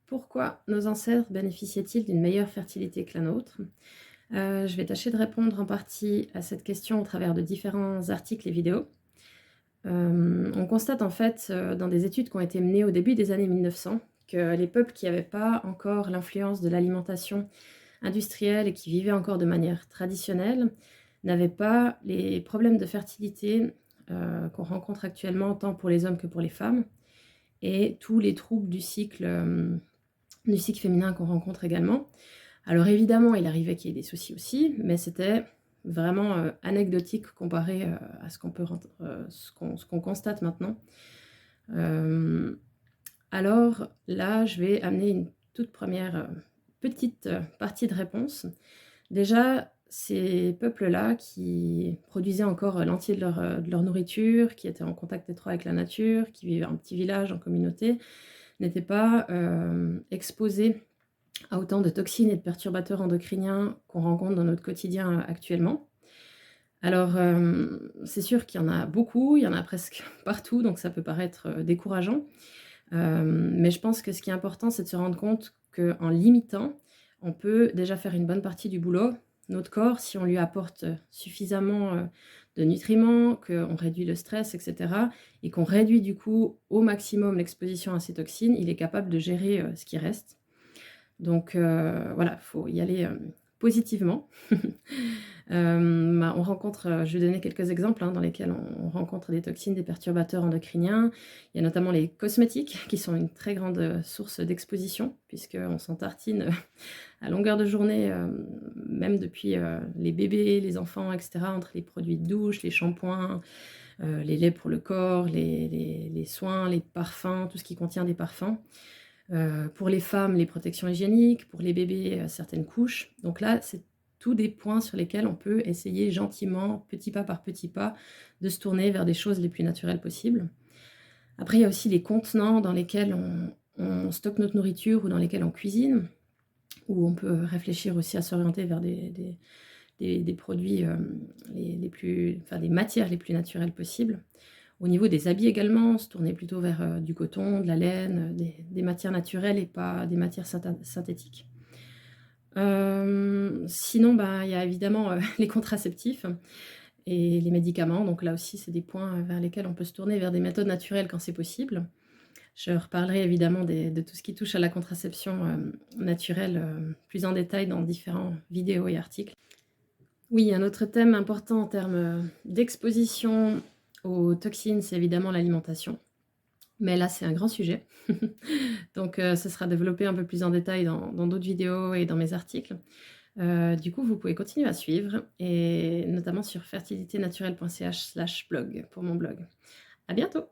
pourquoi nos ancêtres bénéficiaient-ils d'une meilleure fertilité que la nôtre? Je vais tâcher de répondre en partie à cette question au travers de différents articles et vidéos. On constate en fait, dans des études qui ont été menées au début des années 1900, que les peuples qui n'avaient pas encore l'influence de l'alimentation industrielle et qui vivaient encore de manière traditionnelle, n'avaient pas les problèmes de fertilité, qu'on rencontre actuellement tant pour les hommes que pour les femmes et tous les troubles du cycle féminin qu'on rencontre également. Alors évidemment, il arrivait qu'il y ait des soucis aussi, mais c'était vraiment anecdotique comparé à ce qu'on constate maintenant. Alors là, je vais amener une toute première petite partie de réponse. Déjà, ces peuples-là qui produisaient encore l'entier de leur nourriture, qui étaient en contact étroit avec la nature, qui vivaient en petit village, en communauté, n'étaient pas exposés à autant de toxines et de perturbateurs endocriniens qu'on rencontre dans notre quotidien actuellement. Alors, c'est sûr qu'il y en a beaucoup, il y en a presque partout, donc ça peut paraître décourageant. Mais je pense que ce qui est important, c'est de se rendre compte qu'en limitant, on peut déjà faire une bonne partie du boulot. Notre corps, si on lui apporte suffisamment de nutriments, qu'on réduit le stress, etc., et qu'on réduit du coup au maximum l'exposition à ces toxines, il est capable de gérer ce qui reste. Donc voilà, il faut y aller positivement. On rencontre, je vais donner quelques exemples dans lesquels on rencontre des toxines, des perturbateurs endocriniens. Il y a notamment les cosmétiques qui sont une très grande source d'exposition, puisqu'on s'en tartine à longueur de journée, même depuis les bébés, les enfants, etc., entre les produits de douche, les shampoings, les laits pour le corps, les soins, les parfums, tout ce qui contient des parfums. Pour les femmes, les protections hygiéniques, pour les bébés, certaines couches. Donc là, c'est tous des points sur lesquels on peut essayer gentiment, petit pas par petit pas, de se tourner vers des choses les plus naturelles possibles. Après, il y a aussi les contenants dans lesquels on stocke notre nourriture ou dans lesquels on cuisine, où on peut réfléchir aussi à s'orienter vers des produits, des matières les plus naturelles possibles. Au niveau des habits également, se tourner plutôt vers du coton, de la laine, des matières naturelles et pas des matières synthétiques. Sinon, il y a évidemment les contraceptifs et les médicaments. Donc là aussi, c'est des points vers lesquels on peut se tourner vers des méthodes naturelles quand c'est possible. Je reparlerai évidemment de tout ce qui touche à la contraception naturelle plus en détail dans différentes vidéos et articles. Oui, un autre thème important en termes d'exposition aux toxines, c'est évidemment l'alimentation. Mais là, c'est un grand sujet. Donc, ce sera développé un peu plus en détail dans d'autres vidéos et dans mes articles. Du coup, vous pouvez continuer à suivre, et notamment sur fertiliténaturelle.ch/blog pour mon blog. À bientôt!